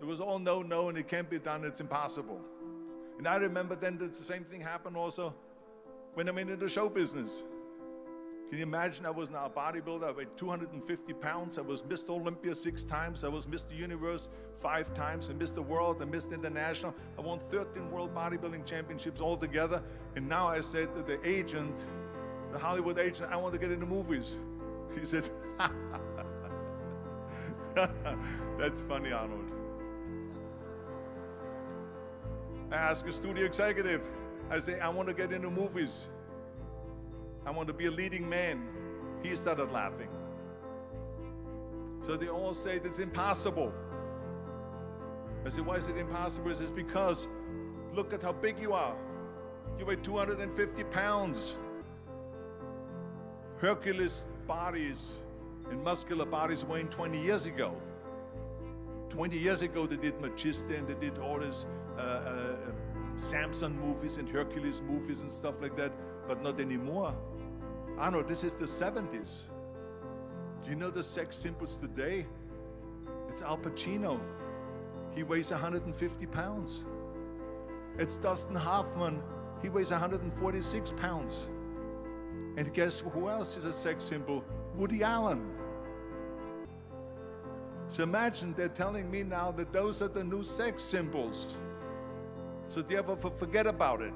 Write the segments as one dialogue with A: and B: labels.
A: It was all no, no, and it can't be done, it's impossible. And I remember then that the same thing happened also when I'm in the show business. Can you imagine? I was now a bodybuilder. I weighed 250 pounds. I was Mr. Olympia 6 times. I was Mr. Universe 5 times, and Mr. World and Mr. International. I won 13 World Bodybuilding Championships altogether. And now I said to the agent, the Hollywood agent, I want to get into movies. He said, that's funny, Arnold. I asked a studio executive, I say, I want to get into movies. I want to be a leading man. He started laughing. So they all say it's impossible. I said, why is it impossible? He says, because look at how big you are. You weigh 250 pounds. Hercules bodies and muscular bodies weighing 20 years ago. 20 years ago they did Magista and they did all these Samson movies and Hercules movies and stuff like that, but not anymore. Arnold, this is the 70s. Do you know the sex symbols today? It's Al Pacino. He weighs 150 pounds. It's Dustin Hoffman. He weighs 146 pounds. And guess who else is a sex symbol? Woody Allen. So imagine they're telling me now that those are the new sex symbols. So do you ever forget about it?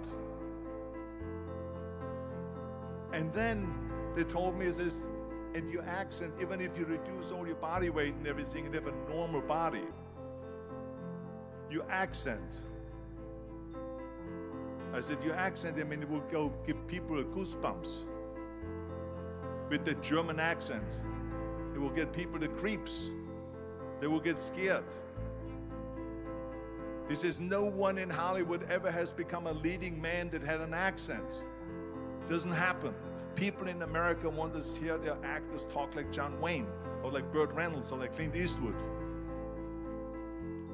A: And then they told me, is this, and your accent, even if you reduce all your body weight and everything and have a normal body, your accent. I said, your accent, I mean, it will go give people goosebumps. With the German accent, it will get people the creeps. They will get scared. He says, no one in Hollywood ever has become a leading man that had an accent. Doesn't happen. People in America want to hear their actors talk like John Wayne, or like Burt Reynolds, or like Clint Eastwood.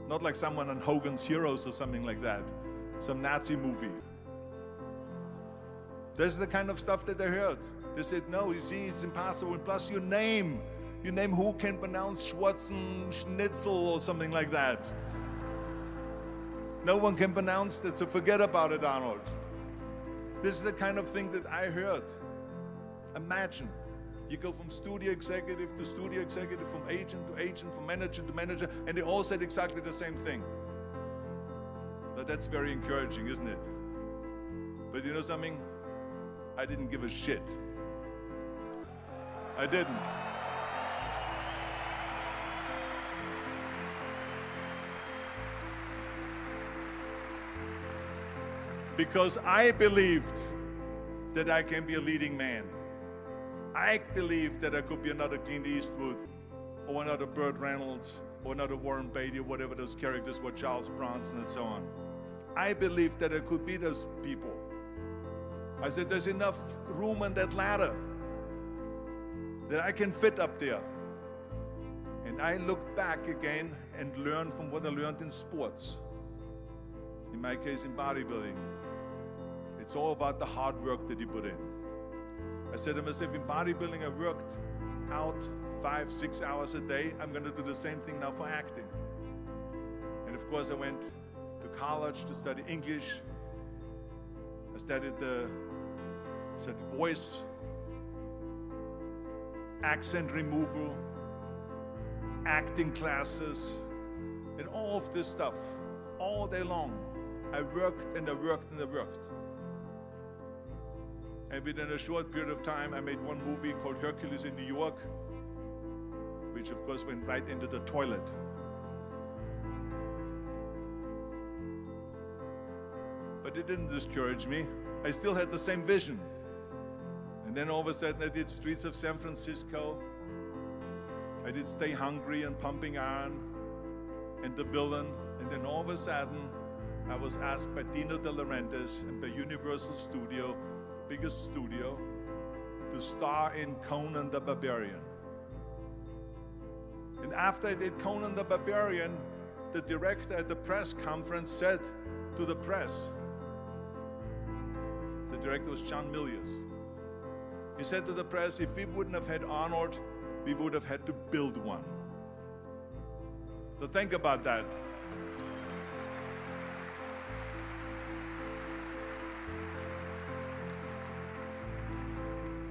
A: Not like someone on Hogan's Heroes or something like that. Some Nazi movie. That's the kind of stuff that they heard. They said, no, you see, it's impossible. And plus your name who can pronounce Schwarzenegger or something like that. No one can pronounce that, so forget about it, Arnold. This is the kind of thing that I heard. Imagine, you go from studio executive to studio executive, from agent to agent, from manager to manager, and they all said exactly the same thing. But that's very encouraging, isn't it? But you know something? I didn't give a shit. I didn't. Because I believed that I can be a leading man. I believed that I could be another Clint Eastwood, or another Burt Reynolds, or another Warren Beatty, or whatever those characters were, Charles Bronson and so on. I believed that I could be those people. I said, there's enough room on that ladder that I can fit up there. And I looked back again and learned from what I learned in sports. In my case, in bodybuilding. It's all about the hard work that you put in. I said to myself, in bodybuilding, I worked out 5-6 hours a day. I'm going to do the same thing now for acting. And of course, I went to college to study English. I studied voice, accent removal, acting classes, and all of this stuff, all day long. I worked and I worked and I worked. And within a short period of time, I made one movie called Hercules in New York, which of course went right into the toilet. But it didn't discourage me. I still had the same vision. And then all of a sudden I did Streets of San Francisco. I did Stay Hungry and Pumping Iron and The Villain. And then all of a sudden I was asked by Dino De Laurentiis and by Universal Studio, biggest studio, to star in Conan the Barbarian. And after I did Conan the Barbarian, the director at the press conference said to the press, the director was John Milius. He said to the press, if we wouldn't have had Arnold, we would have had to build one. So think about that.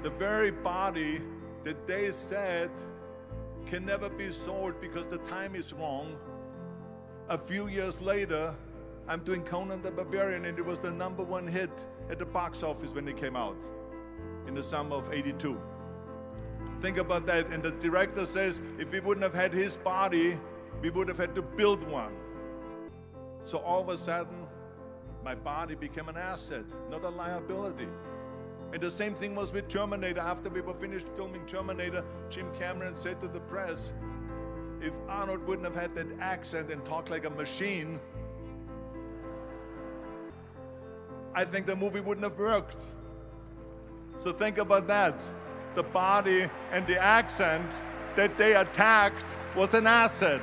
A: The very body that they said can never be sold because the time is wrong. A few years later, I'm doing Conan the Barbarian, and it was the #1 hit at the box office when it came out in the summer of '82. Think about that. And the director says, if we wouldn't have had his body, we would have had to build one. So all of a sudden, my body became an asset, not a liability. And the same thing was with Terminator. After we were finished filming Terminator, Jim Cameron said to the press, if Arnold wouldn't have had that accent and talked like a machine, I think the movie wouldn't have worked. So think about that. The body and the accent that they attacked was an asset.